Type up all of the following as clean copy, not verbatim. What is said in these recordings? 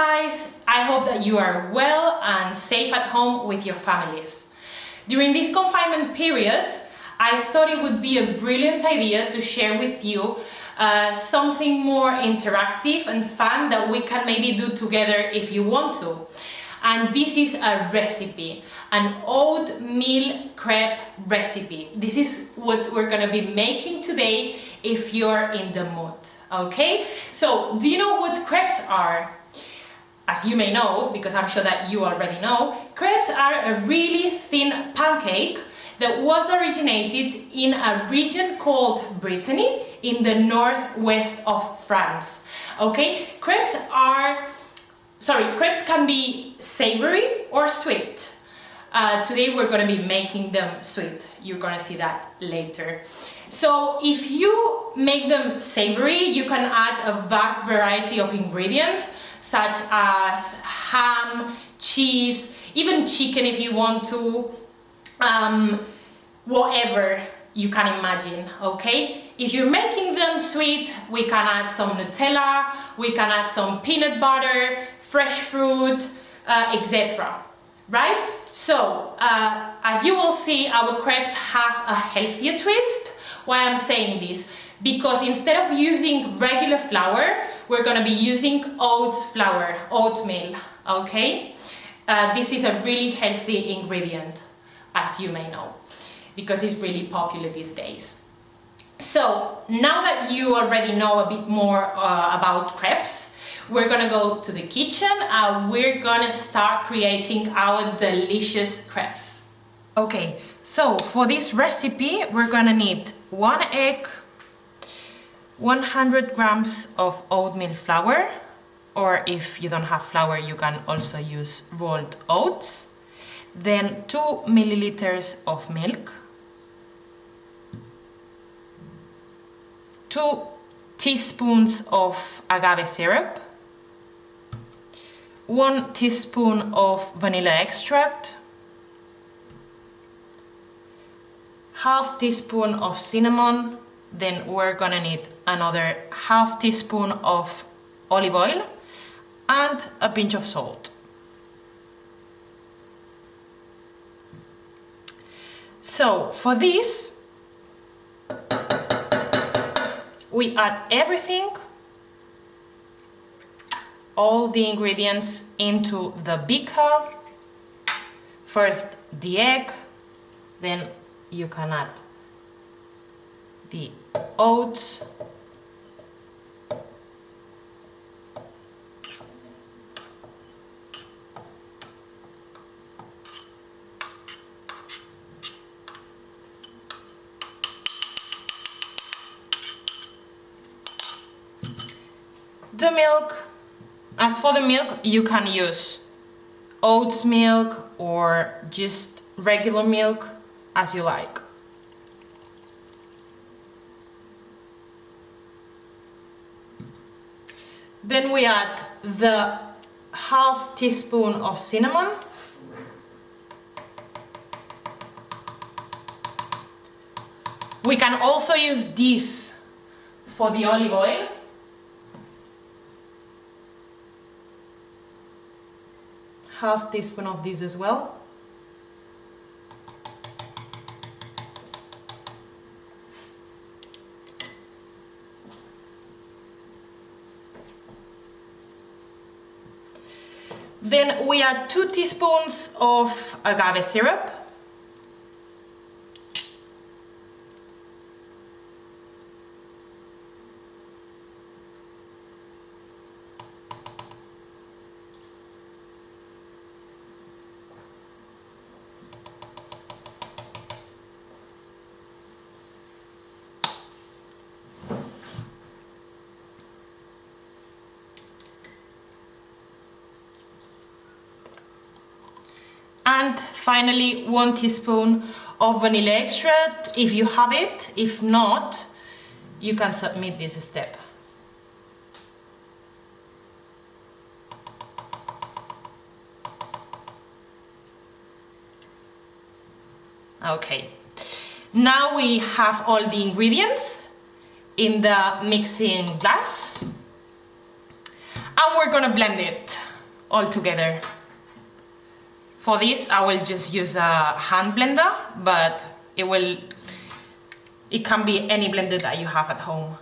guys! I hope that you are well and safe at home with your families. During this confinement period, I thought it would be a brilliant idea to share with you something more interactive and fun that we can maybe do together if you want to. And this is a recipe, an oatmeal crepe recipe. This is what we're gonna be making today if you're in the mood, okay? So, do you know what crepes are? As you may know, because I'm sure that you already know, crepes are a really thin pancake that was originated in a region called Brittany in the northwest of France, okay? Crepes can be savory or sweet. Today we're going to be making them sweet. You're going to see that later. So if you make them savory, you can add a vast variety of ingredients such as ham, cheese, even chicken if you want to, whatever you can imagine, okay? If you're making them sweet, we can add some Nutella, we can add some peanut butter, fresh fruit, etc. Right? So, as you will see, our crepes have a healthier twist. Why I'm saying this? Because instead of using regular flour, we're gonna be using oats flour, oatmeal, okay? This is a really healthy ingredient, as you may know, because it's really popular these days. So, now that you already know a bit more about crepes, we're gonna go to the kitchen and we're gonna start creating our delicious crepes. Okay, so for this recipe, we're gonna need 1 egg, 100 grams of oatmeal flour, or if you don't have flour, you can also use rolled oats, then 2 milliliters of milk, 2 teaspoons of agave syrup, 1 teaspoon of vanilla extract, half teaspoon of cinnamon, then we're gonna need another half teaspoon of olive oil and a pinch of salt. So for this, we add everything, all the ingredients into the beaker. First the egg, then you can add the oats, the milk. As for the milk, you can use oats milk or just regular milk, as you like. Then we add the half teaspoon of cinnamon, we can also use this for the olive oil. Half teaspoon of this as well. Then we add 2 teaspoons of agave syrup. And finally 1 teaspoon of vanilla extract if you have it. If not, you can submit this step. Okay, now we have all the ingredients in the mixing glass and we're gonna blend it. all together. For this I will just use a hand blender, but it can be any blender that you have at home.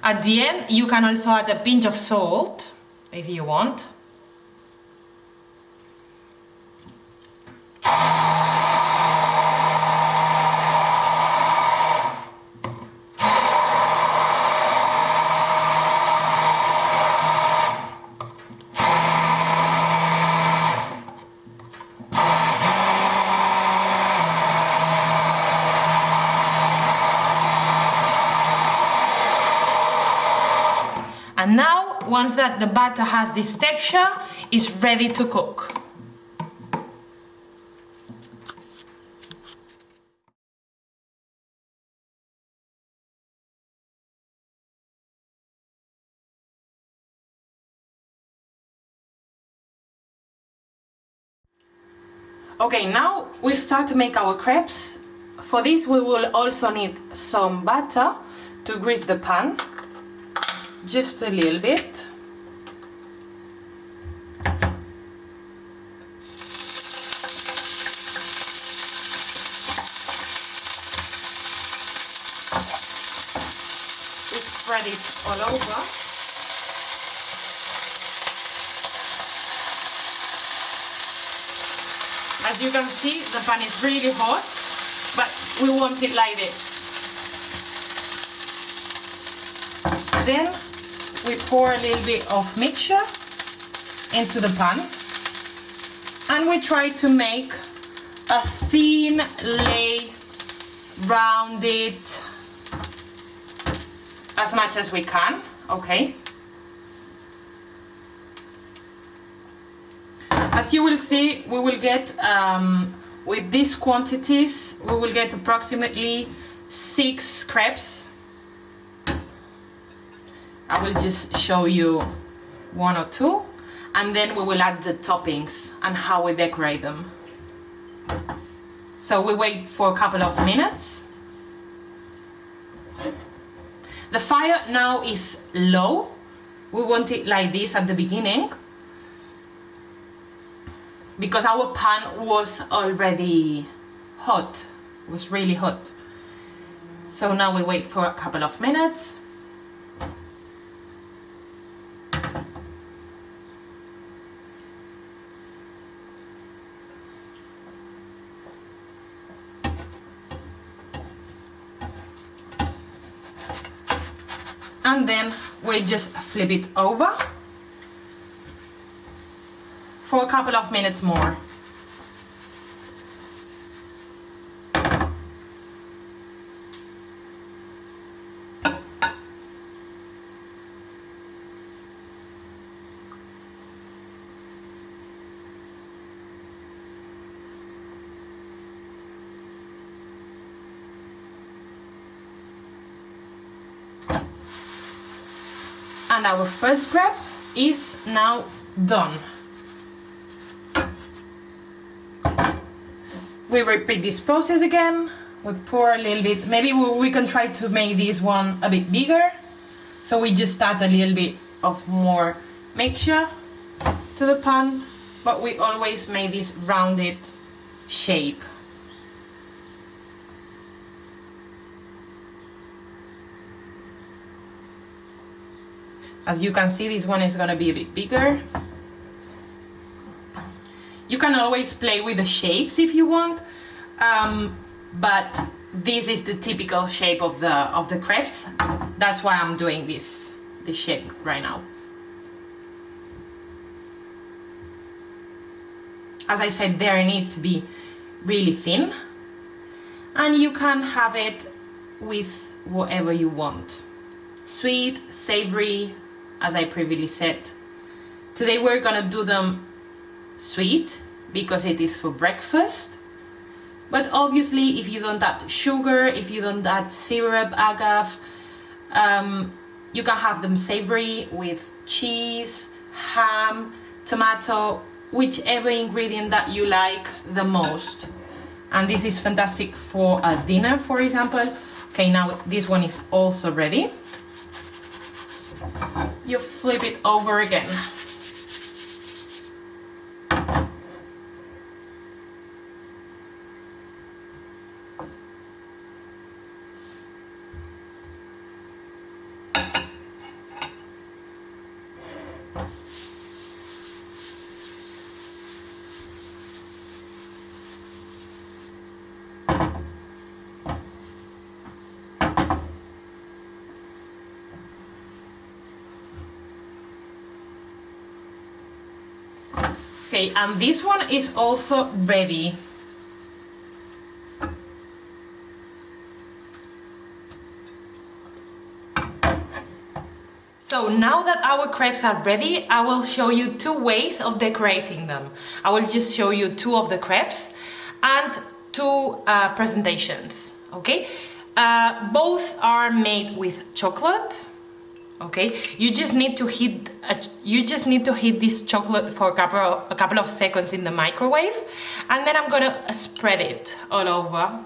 At the end, you can also add a pinch of salt, if you want. And now, once that the batter has this texture, it's ready to cook. Okay, now we start to make our crepes. For this we will also need some butter to grease the pan. Just a little bit. We spread it all over. As you can see, the pan is really hot, but we want it like this. Then we pour a little bit of mixture into the pan and we try to make a thin lay, round it as much as we can, okay? As you will see, we will get, with these quantities, we will get approximately 6 crepes. I will just show you 1 or 2, and then we will add the toppings and how we decorate them. So we wait for a couple of minutes. The fire now is low. We want it like this at the beginning, because our pan was already hot, it was really hot. So now we wait for a couple of minutes. And then we just flip it over for a couple of minutes more. And our first crepe is now done. We repeat this process again. We pour a little bit, maybe we can try to make this one a bit bigger. So we just add a little bit of more mixture to the pan, but we always make this rounded shape. As you can see, this one is gonna be a bit bigger. You can always play with the shapes if you want, but this is the typical shape of the crepes. That's why I'm doing this shape right now. As I said, they need to be really thin. and you can have it with whatever you want. Sweet, savory, as I previously said. Today we're gonna do them sweet because it is for breakfast. But obviously if you don't add sugar, if you don't add syrup, agave, you can have them savory with cheese, ham, tomato, whichever ingredient that you like the most. And this is fantastic for a dinner, for example. Okay, now this one is also ready. You flip it over again. Okay, and this one is also ready. So now that our crepes are ready, I will show you two ways of decorating them. I will just show you two of the crepes and two presentations, okay? Both are made with chocolate. Okay, you just need to heat this chocolate for a couple of seconds in the microwave, and then I'm gonna spread it all over.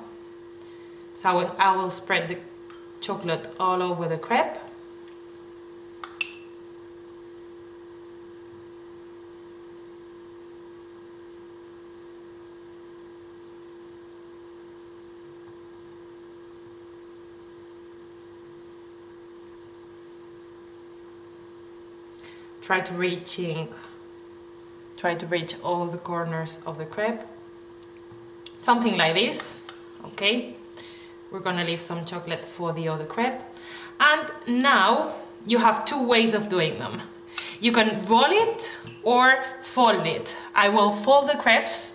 So I will spread the chocolate all over the crepe. Try to reach all the corners of the crepe. Something like this, okay? We're gonna leave some chocolate for the other crepe. And now you have two ways of doing them. You can roll it or fold it. I will fold the crepes,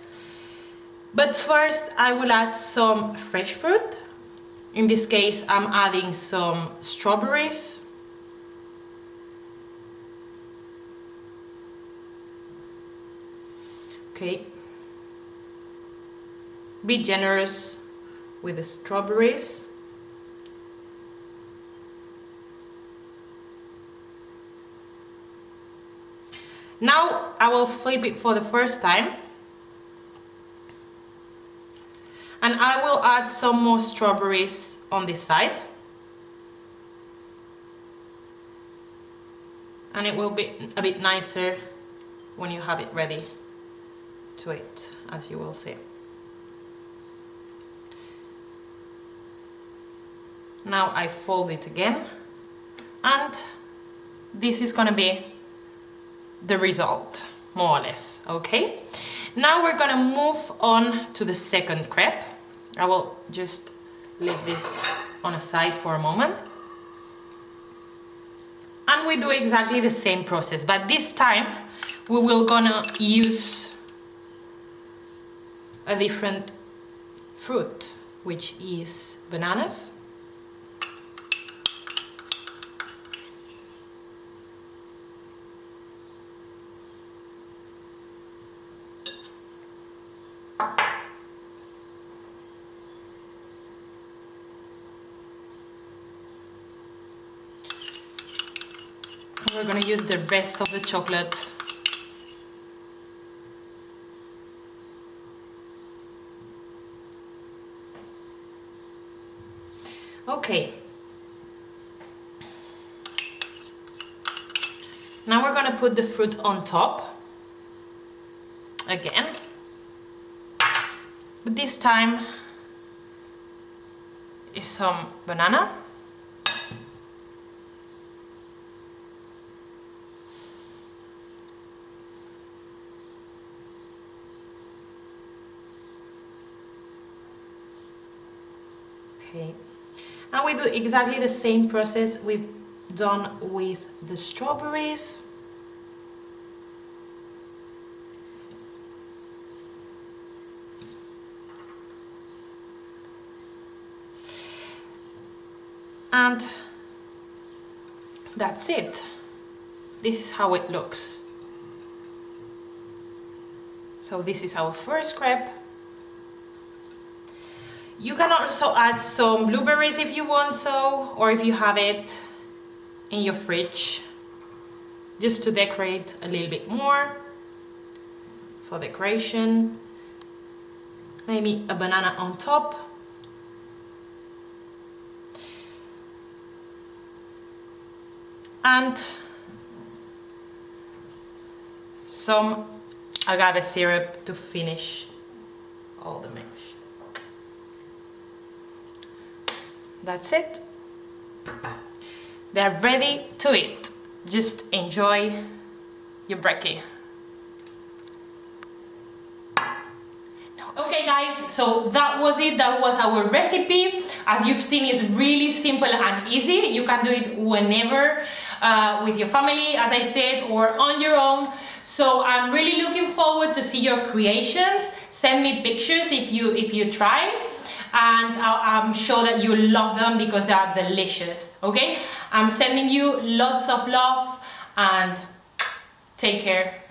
but first I will add some fresh fruit. In this case, I'm adding some strawberries. Okay, be generous with the strawberries. Now I will flip it for the first time, and I will add some more strawberries on this side, and it will be a bit nicer when you have it ready to it, as you will see. Now I fold it again, and this is gonna be the result, more or less, okay? Now we're gonna move on to the second crepe. I will just leave this on a side for a moment. And we do exactly the same process, but this time we will gonna use a different fruit, which is bananas. We're gonna use the rest of the chocolate. Okay, now we're gonna put the fruit on top again, but this time is some banana. Okay. And we do exactly the same process we've done with the strawberries. And that's it. This is how it looks. So this is our first crepe. You can also add some blueberries if you want so, or if you have it in your fridge, just to decorate a little bit more for decoration. Maybe a banana on top. And some agave syrup to finish all the mix. That's it. They're ready to eat. Just enjoy your brekkie. Okay guys, so that was it. That was our recipe. As you've seen, it's really simple and easy. You can do it whenever with your family, as I said, or on your own. So I'm really looking forward to see your creations. Send me pictures if you try, and I'm sure that you love them because they are delicious. Okay, I'm sending you lots of love and take care.